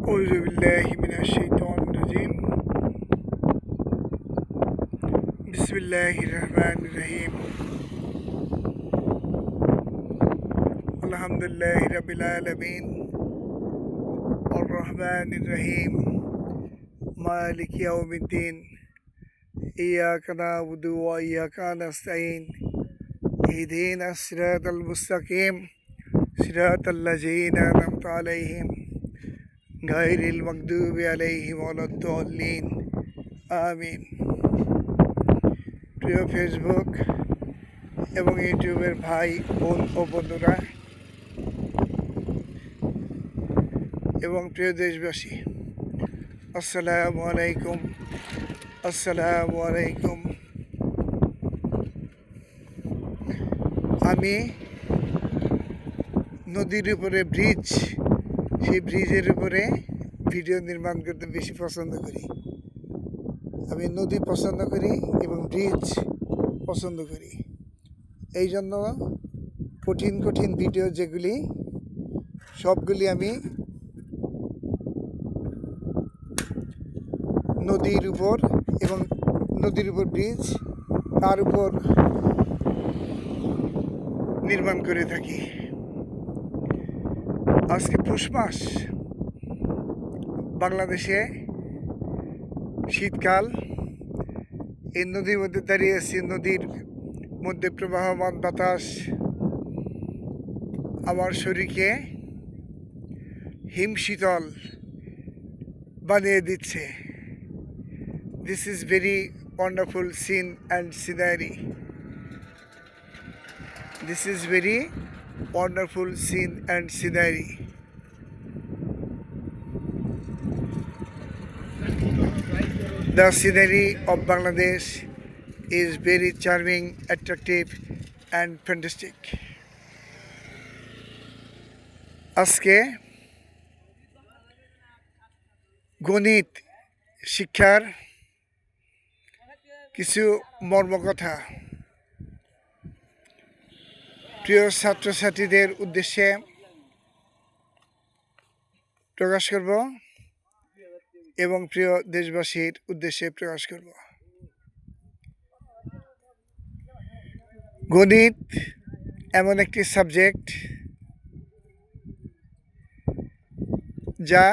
أعوذ بالله من الشيطان الرجيم بسم الله الرحمن الرحيم الحمد لله رب العالمين الرحمن الرحيم مالك يوم الدين إياك نعبد وإياك نستعين اهدنا الصراط المستقيم صراط الذين أنعمت عليهم غير المغضوب عليهم ولا الضالين আমিন। প্রিয় ফেসবুক এবং ইউটিউবের ভাই বোন ও বন্ধুরা এবং প্রিয় দেশবাসী, আসসালামু আলাইকুম। আসসালামু আলাইকুম। আমি নদীর উপরে ব্রিজ, সেই ব্রিজের উপরে ভিডিও নির্মাণ করতে বেশি পছন্দ করি। আমি নদী পছন্দ করি এবং ব্রিজ পছন্দ করি। এই জন্য কঠিন কঠিন ভিডিও যেগুলি সবগুলি আমি নদীর উপর এবং নদীর উপর ব্রিজ তার উপর নির্মাণ করে থাকি। আজকে পৌষ মাস, বাংলাদেশে শীতকাল। এই নদীর মধ্যে দাঁড়িয়ে আছি। নদীর মধ্যে প্রবাহমান বাতাস আমার শরীরকে হিমশীতল বানিয়ে দিচ্ছে। This is very wonderful scene and scenery. This is very wonderful scene and scenery. The scenery of Bangladesh is very charming, attractive and fantastic. আজকে গণিত শিক্ষার কিছু মর্মকথা প্রিয় ছাত্রছাত্রীদের উদ্দেশ্যে প্রকাশ করব এবং প্রিয় দেশবাসীর উদ্দেশ্যে প্রকাশ করব। গণিত এমন একটি সাবজেক্ট যা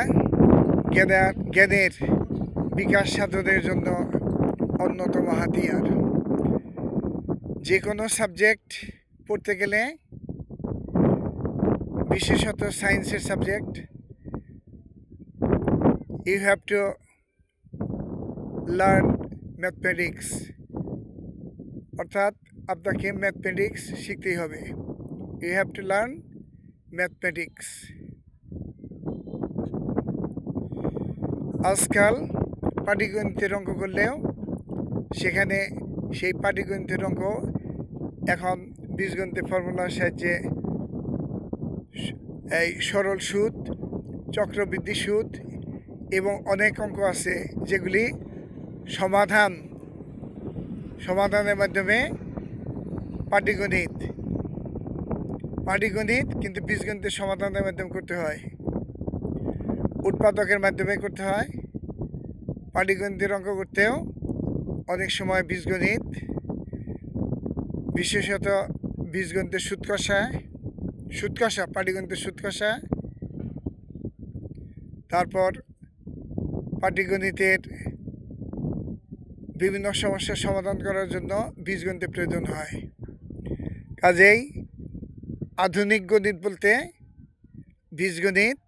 জ্ঞানের বিকাশ সাধনের জন্য অন্যতম হাতিয়ার। যে কোনো সাবজেক্ট পড়তে গেলে, বিশেষত সায়েন্সের subject, you have to learn mathematics. অর্থাৎ আপনাকে ম্যাথমেটিক্স শিখতেই হবে। You have to learn mathematics. আজকাল পাটিগণিতের অঙ্ক করলেও সেখানে সেই পাটিগণিতের অঙ্ক এখন বীজগণিতের ফর্মুলার সাহায্যে এই সরল সুদ, চক্রবৃদ্ধি সুদ এবং অনেক অঙ্ক আছে যেগুলি সমাধানের মাধ্যমে পাটিগণিত কিন্তু বীজগণিতের সমাধানের মাধ্যমে করতে হয়, উৎপাদকের মাধ্যমে করতে হয়। পাটিগণিতের অঙ্ক করতেও অনেক সময় বীজগণিত, বিশেষত বীজগণিতের সুদ কষা, পাটিগণিতের সুদ কষা, তারপর পাটিগণিতের বিভিন্ন সমস্যার সমাধান করার জন্য বীজগণিতের প্রয়োজন হয়। কাজেই আধুনিক গণিত বলতে বীজগণিত,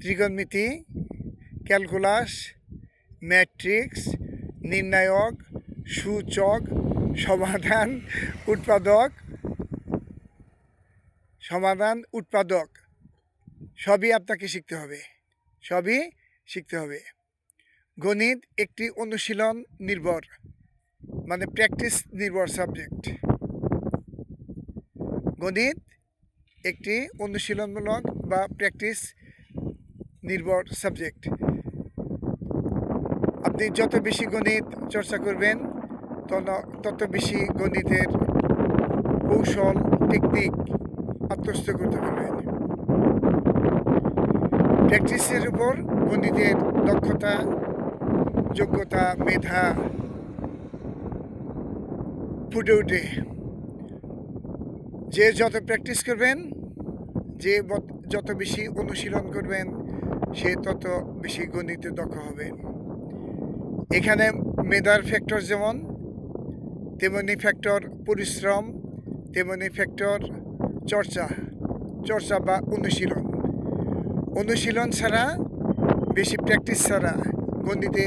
ত্রিকোণমিতি, ক্যালকুলাস, ম্যাট্রিক্স, নির্ণায়ক, সূচক, সমাধান, উৎপাদক সবই আপনাকে শিখতে হবে। গণিত একটি অনুশীলন নির্ভর, মানে প্র্যাকটিস নির্ভর সাবজেক্ট। গণিত একটি অনুশীলনমূলক বা প্র্যাকটিস নির্ভর সাবজেক্ট। আপনি যত বেশি গণিত চর্চা করবেন তত বেশি গণিতের কৌশল, টেকনিক আত্মস্থ করতে পারবেন। প্র্যাকটিসের উপর গণিতের দক্ষতা, যোগ্যতা, মেধা ফুটে ওঠে। যে যত প্র্যাকটিস করবেন, যে যত বেশি অনুশীলন করবেন, সে তত বেশি গণিতে দক্ষ হবে। এখানে মেধার ফ্যাক্টর যেমন, তেমনি ফ্যাক্টর পরিশ্রম, তেমনি ফ্যাক্টর চর্চা বা অনুশীলন ছাড়া, বেশি প্র্যাকটিস ছাড়া গণিতে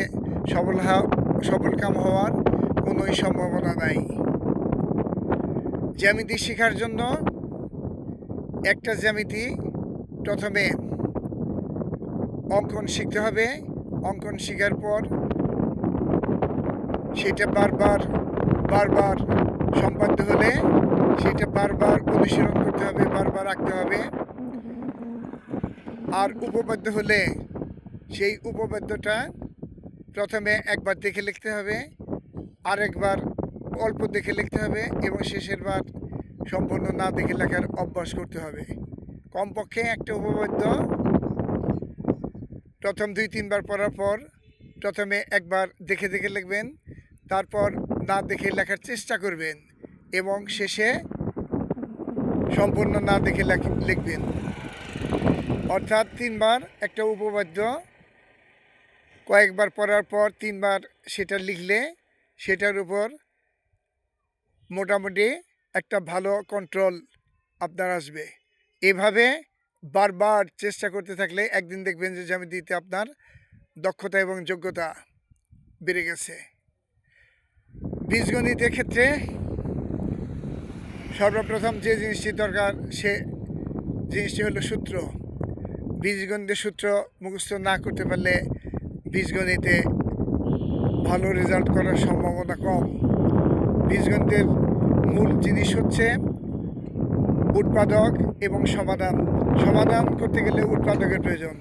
সফলকাম হওয়ার কোনোই সম্ভাবনা নাই। জ্যামিতি শেখার জন্য একটা জ্যামিতি প্রথমে অঙ্কন শিখতে হবে। অঙ্কন শেখার পর সেটা বারবার সম্পাদ্য হলে সেটা বারবার অনুশীলন করতে হবে, বারবার আঁকতে হবে। আর উপপাদ্য হলে সেই উপপাদ্যটা প্রথমে একবার দেখে লিখতে হবে, আরেকবার অল্প দেখে লিখতে হবে এবং শেষের বার সম্পূর্ণ না দেখে লেখার অভ্যাস করতে হবে। কমপক্ষে একটা উপপাদ্য প্রথম 2-3 বার পড়ার পর প্রথমে একবার দেখে লিখবেন, তারপর না দেখে লেখার চেষ্টা করবেন এবং শেষে সম্পূর্ণ না দেখে লিখবেন। অর্থাৎ 3 বার একটা উপপাদ্য কয়েকবার পড়ার পর 3 বার সেটা লিখলে সেটার উপর মোটামুটি একটা ভালো কন্ট্রোল আপনার আসবে। এভাবে বারবার চেষ্টা করতে থাকলে একদিন দেখবেন যে জ্যামিতিতে আপনার দক্ষতা এবং যোগ্যতা বেড়ে গেছে। বীজগণিতের ক্ষেত্রে সর্বপ্রথম যে জিনিসটি দরকার, সে জিনিসটি হলো সূত্র। বীজগণিতের সূত্র মুখস্থ না করতে পারলে বীজগণিতে ভালো রেজাল্ট করার সম্ভাবনা কম। বীজগণিতের মূল জিনিস হচ্ছে উৎপাদক এবং সমাধান। সমাধান করতে গেলে উৎপাদকের প্রয়োজন।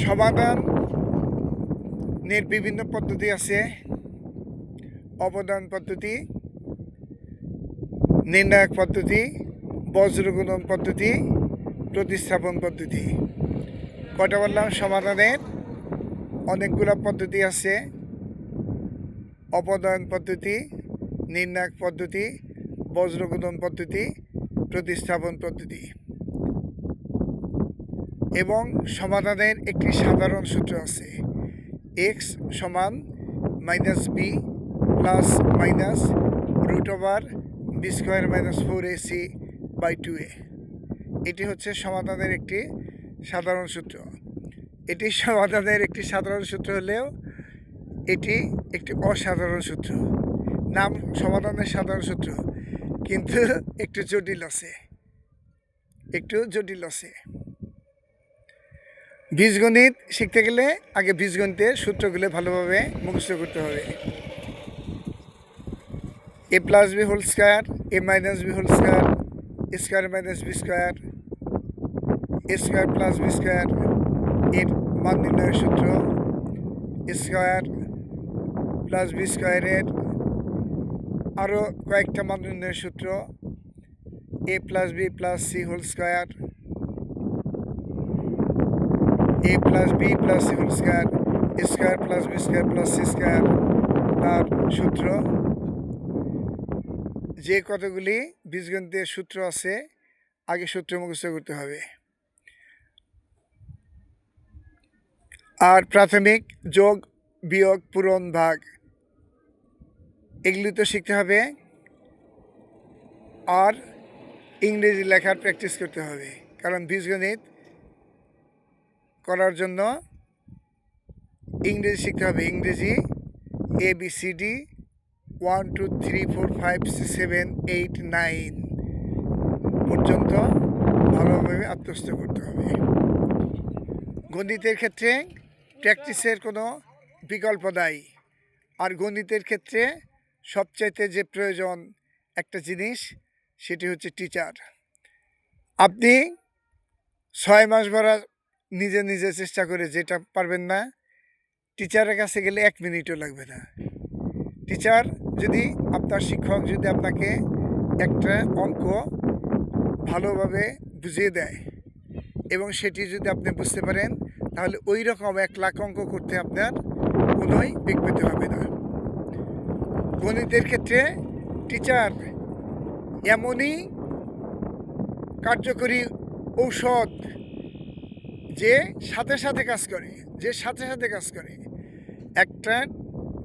সমাধানের বিভিন্ন পদ্ধতি আছে: অবদান পদ্ধতি, নির্ণায়ক পদ্ধতি, বজ্রগুণন পদ্ধতি, প্রতিস্থাপন পদ্ধতি। কয়টা বললাম? সমাধানের অনেকগুলো পদ্ধতি আছে: অবদান পদ্ধতি, নির্ণায়ক পদ্ধতি, বজ্রগুণন পদ্ধতি, প্রতিস্থাপন পদ্ধতি। এবং সমাধানের একটি সাধারণ সূত্র আছে: x সমান -b plus minus √b² - 4ac/2a। এটি হচ্ছে সমাধানের একটি সাধারণ সূত্র। এটি সমাধানের একটি সাধারণ সূত্র হলেও এটি একটি অসাধারণ সূত্র। নাম সমাধানের সাধারণ সূত্র, কিন্তু একটু জটিল আছে। বীজগণিত শিখতে গেলে আগে বীজগণিতের সূত্রগুলো ভালোভাবে মুখস্থ করতে হবে। a + b² a - b² a² - b² a² + b² এর মান নির্ণয়ের সূত্র, স্কয়ার + b² এর আরও কয়েকটা মান নির্ণয়ের সূত্র, a + b + c² a + b + c² square + b² + c² তার সূত্র। যে কতগুলি বীজগণিতের সূত্র আছে, আগে সূত্র মুখস্থ করতে হবে। আর প্রাথমিক যোগ, বিয়োগ, পূরণ, ভাগ এগুলি তো শিখতে হবে। আর ইংরেজি লেখার প্র্যাকটিস করতে হবে, কারণ বীজগণিত করার জন্য ইংরেজি শিখতে হবে। ইংরেজি ABCD 1 2 3 4 5 6 7 8 9 পর্যন্ত ভালোভাবে আত্মস্থ করতে হবে। গণিতের ক্ষেত্রে প্র্যাকটিসের কোনো বিকল্প নাই। আর গণিতের ক্ষেত্রে সবচাইতে যে প্রয়োজন একটা জিনিস, সেটি হচ্ছে টিচার। আপনি 6 মাস ভরা নিজে চেষ্টা করে যেটা পারবেন না, টিচারের কাছে গেলে 1 মিনিটও লাগবে না। টিচার যদি, আপনার শিক্ষক যদি আপনাকে একটা অঙ্ক ভালোভাবে বুঝিয়ে দেয় এবং সেটি যদি আপনি বুঝতে পারেন তাহলে ওই রকম 1 লাখ অঙ্ক করতে আপনার কোনোই বেগ পেতে হবে না। গণিতের ক্ষেত্রে টিচার এমনই কার্যকরী ঔষধ যে সাথে সাথে কাজ করে। একটা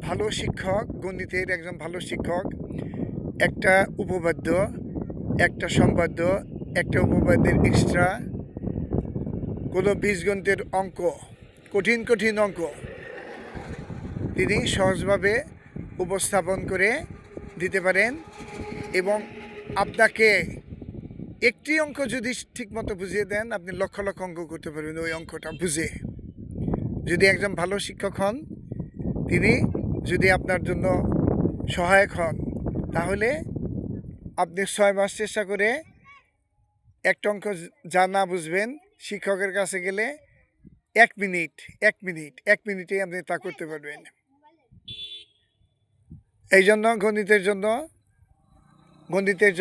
ভালো শিক্ষক, গণিতের একজন ভালো শিক্ষক একটা উপপাদ্য, একটা সম্পাদ্য, একটা উপপাদ্যের এক্সট্রা কোনো বীজগণিতের অঙ্ক, কঠিন অঙ্ক তিনি সহজভাবে উপস্থাপন করে দিতে পারেন এবং আপনাকে একটি অঙ্ক যদি ঠিকমতো বুঝিয়ে দেন আপনি লক্ষ অঙ্ক করতে পারবেন ওই অঙ্কটা বুঝে। যদি একজন ভালো শিক্ষক হন, তিনি যদি আপনার জন্য সহায়ক হন, তাহলে আপনি 6 মাস চেষ্টা করে একটা অঙ্ক যা না বুঝবেন শিক্ষকের কাছে গেলে 1 মিনিটেই আপনি তা করতে পারবেন। এই জন্য গণিতের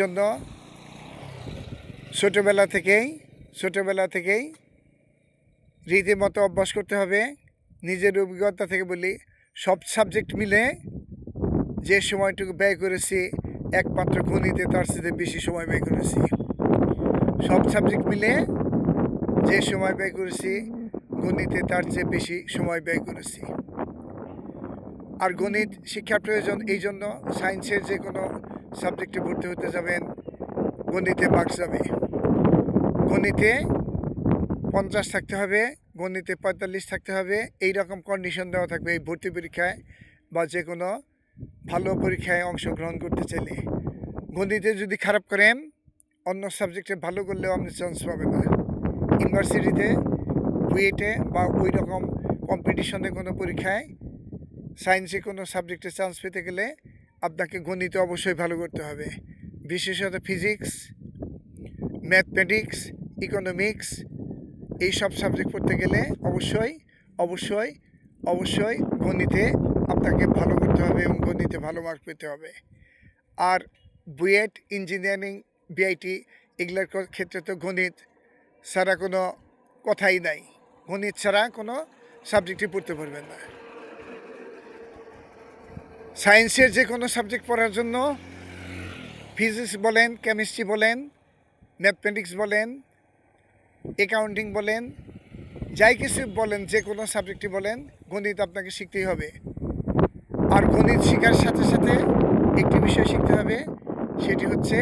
জন্য ছোটোবেলা থেকেই রীতিমতো অভ্যাস করতে হবে। নিজের অভিজ্ঞতা থেকে বলি, সব সাবজেক্ট মিলে যে সময়টুকু ব্যয় করেছি একমাত্র গণিতে তার সাথে বেশি সময় ব্যয় করেছি। সব সাবজেক্ট মিলে যে সময় ব্যয় করেছি গণিতে তার চেয়ে বেশি সময় ব্যয় করেছি। আর গণিত শিক্ষার প্রয়োজন এই জন্য, সায়েন্সের যে কোনো সাবজেক্টে ভর্তি হতে যাবেন গণিতে মার্কস যাবে। গণিতে 50 থাকতে হবে, গণিতে 45 থাকতে হবে, এই রকম কন্ডিশন দেওয়া থাকবে এই ভর্তি পরীক্ষায় বা যে কোনো ভালো পরীক্ষায় অংশগ্রহণ করতে চাইলে। গণিতে যদি খারাপ করেন অন্য সাবজেক্টে ভালো করলেও আপনি চান্স পাবেন না। ইউনিভার্সিটিতে, বুয়েটে বা ওই রকম কম্পিটিশনে কোনো পরীক্ষায় সায়েন্সে কোনো সাবজেক্টে চান্স পেতে গেলে আপনাকে গণিতে অবশ্যই ভালো করতে হবে। বিশেষত ফিজিক্স, ম্যাথমেটিক্স, ইকোনমিক্স এই সব সাবজেক্ট পড়তে গেলে অবশ্যই গণিতে আপনাকে ভালো করতে হবে এবং গণিতে ভালো মার্ক পেতে হবে। আর বুয়েট, ইঞ্জিনিয়ারিং, বিআইটি এগুলোর ক্ষেত্রে তো গণিত ছাড়া কোনো কথাই নাই। গণিত ছাড়া কোনো সাবজেক্টই পড়তে পারবেন না। সায়েন্সের যে কোনো সাবজেক্ট পড়ার জন্য ফিজিক্স বলেন, কেমিস্ট্রি বলেন, ম্যাথমেটিক্স বলেন, অ্যাকাউন্টিং বলেন, যাই কিছু বলেন, যে কোনো সাবজেক্টই বলেন, গণিত আপনাকে শিখতেই হবে। আর গণিত শেখার সাথে সাথে একটি বিষয় শিখতে হবে, সেটি হচ্ছে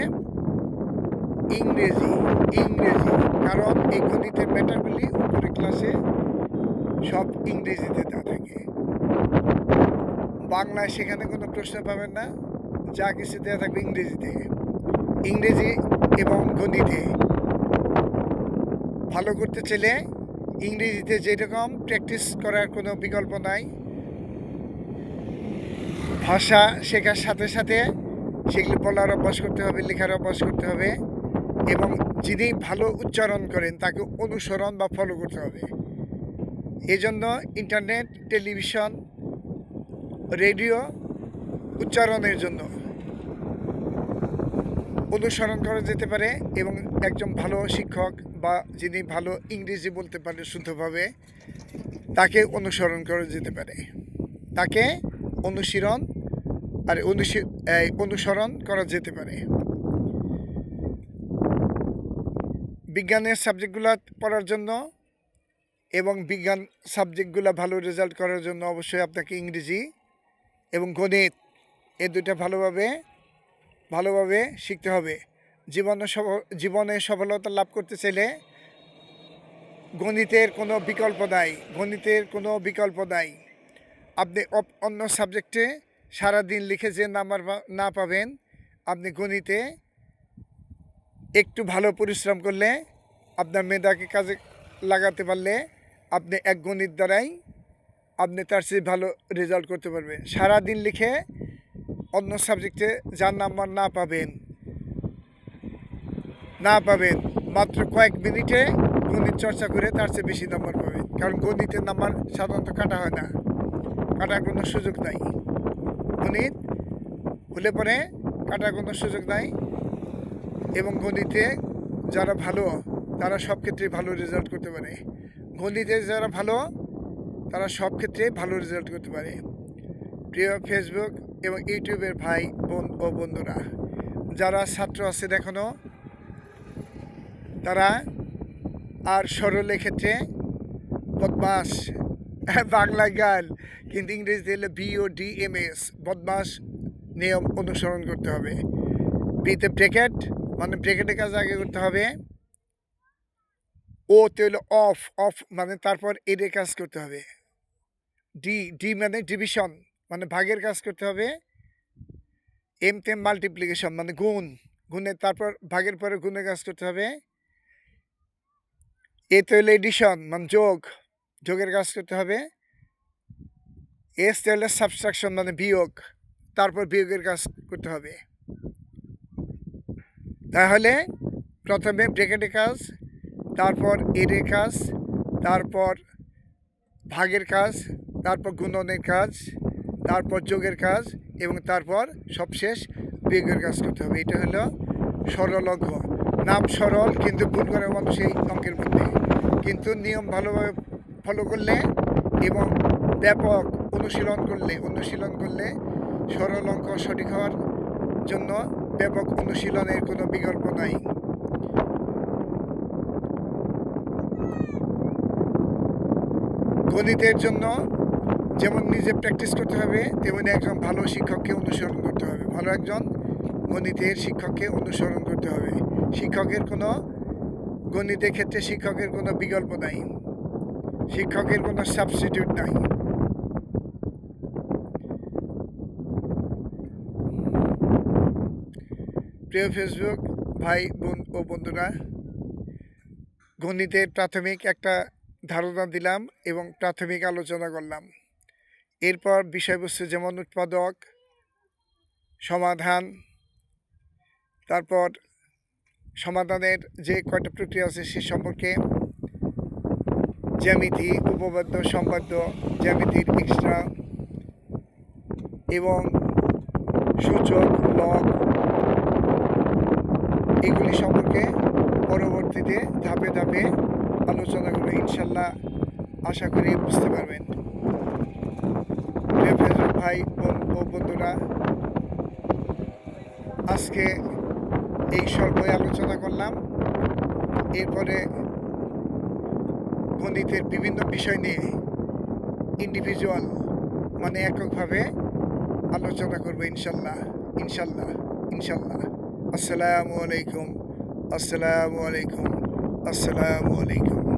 ইংরেজি। কারণ এই গণিতের ম্যাটারগুলি উপরে ক্লাসে সব ইংরেজিতে দেওয়া থাকে। বাংলায় সেখানে কোনো প্রশ্ন পাবেন না, যা কিছু দেওয়া থাকবে ইংরেজিতে। ইংরেজি এবং গণিতে ভালো করতে চাইলে ইংরেজিতে যেরকম প্র্যাকটিস করার কোনো বিকল্প নাই। ভাষা শেখার সাথে সাথে সেগুলি বলার অভ্যাস করতে হবে, লেখার অভ্যাস করতে হবে এবং যিনি ভালো উচ্চারণ করেন তাকে অনুসরণ বা ফলো করতে হবে। এজন্য ইন্টারনেট, টেলিভিশন, রেডিও উচ্চারণের জন্য অনুসরণ করা যেতে পারে এবং একজন ভালো শিক্ষক বা যিনি ভালো ইংরেজি বলতে পারে শুদ্ধভাবে তাকে অনুসরণ করা যেতে পারে। তাকে অনুসরণ করা যেতে পারে। বিজ্ঞানের সাবজেক্টগুলো পড়ার জন্য এবং বিজ্ঞান সাবজেক্টগুলো ভালো রেজাল্ট করার জন্য অবশ্যই আপনাকে ইংরেজি এবং গণিত এই দুইটা ভালোভাবে শিখতে হবে। জীবনে সফলতা লাভ করতে চাইলে গণিতের কোনো বিকল্প নাই। আপনি অন্য সাবজেক্টে সারাদিন লিখে যে নাম্বার না পাবেন, আপনি গণিতে একটু ভালো পরিশ্রম করলে, আপনার মেধাকে কাজে লাগাতে পারলে আপনি এক গণিত দ্বারাই আপনি তার চেয়ে ভালো রেজাল্ট করতে পারবেন। সারাদিন লিখে অন্য সাবজেক্টে যার নাম্বার না পাবেন মাত্র কয়েক মিনিটে গণিত চর্চা করে তার চেয়ে বেশি নাম্বার পাবেন। কারণ গণিতের নাম্বার সাধারণত কাটা হয় না, কাটার কোনো সুযোগ নাই। গণিত হলে পরে কাটার কোনো সুযোগ নাই এবং গণিতে যারা ভালো তারা সব ক্ষেত্রে ভালো রেজাল্ট করতে পারে, গণিতে যারা ভালো তারা সব ক্ষেত্রে ভালো রেজাল্ট করতে পারে। প্রিয় ফেসবুক এবং ইউটিউবের ভাই বোন ও বন্ধুরা, যারা ছাত্র আছে এখনও, তারা আর সরলের ক্ষেত্রে বদমাস, বাংলা গান কিন্তু ইংরেজিতে হলে BODMAS, বদমাস নিয়ম অনুসরণ করতে হবে। বিতে ব্রেকেট, মানে ব্রেকেটের কাজ আগে করতে হবে। ও তে হলো অফ, অফ মানে তারপর এর কাজ করতে হবে। ডি মানে ডিভিশন, মানে ভাগের কাজ করতে হবে। এমতে মাল্টিপ্লিকেশন মানে গুণ, গুণের তারপর ভাগের পরে গুণের কাজ করতে হবে। এতে হলো এডিশন মানে যোগ, যোগের কাজ করতে হবে। এসতে হলে সাবট্রাকশন মানে বিয়োগ, তারপর বিয়োগের কাজ করতে হবে। তাহলে প্রথমে ব্রেকেটের কাজ, তারপর এর কাজ, তারপর ভাগের কাজ, তারপর গুণনের কাজ, তারপর যোগের কাজ এবং তারপর সবশেষ বিয়োগের কাজ করতে হবে। এটা হলো সরল অঙ্ক। নাম সরল কিন্তু ভুল করে মানুষ এই অঙ্কের মধ্যে, কিন্তু নিয়ম ভালোভাবে ফলো করলে এবং ব্যাপক অনুশীলন করলে সরল অঙ্ক সঠিক হওয়ার জন্য ব্যাপক অনুশীলনের কোনো বিকল্প নাই। গণিতের জন্য যেমন নিজে প্র্যাকটিস করতে হবে, তেমনি একজন ভালো শিক্ষককে অনুসরণ করতে হবে। ভালো একজন গণিতের শিক্ষককে অনুসরণ করতে হবে। শিক্ষকের কোনো গণিতের ক্ষেত্রে শিক্ষকের কোনো বিকল্প নাই, শিক্ষকের কোনো সাবস্টিটিউট নাই। প্রিয় ফেসবুক ভাই বোন ও বন্ধুরা, গণিতের প্রাথমিক একটা ধারণা দিলাম এবং প্রাথমিক আলোচনা করলাম। এরপর বিষয়বস্তু যেমন উৎপাদক, সমাধান, তারপর সমাধানের যে কয়টা প্রক্রিয়া আছে সে সম্পর্কে, জ্যামিতি, উপপাদ্য, সম্পাদ্য, জ্যামিতির এক্সট্রা এবং সূচক, লগ, এগুলি সম্পর্কে পরবর্তীতে ধাপে ধাপে আলোচনা করে ইনশাল্লাহ আশা করি বুঝতে পারবেন। প্রিয় ফেসবুক ভাই বোন ও বন্ধুরা, আজকে এই স্বল্পই আলোচনা করলাম। এরপরে গণিতের বিভিন্ন বিষয় নিয়ে ইন্ডিভিজুয়াল মানে এককভাবে আলোচনা করবো ইনশাল্লাহ, ইনশাল্লাহ, ইনশাল্লাহ। আসসালামু আলাইকুম, আসসালামু আলাইকুম, আসসালামু আলাইকুম।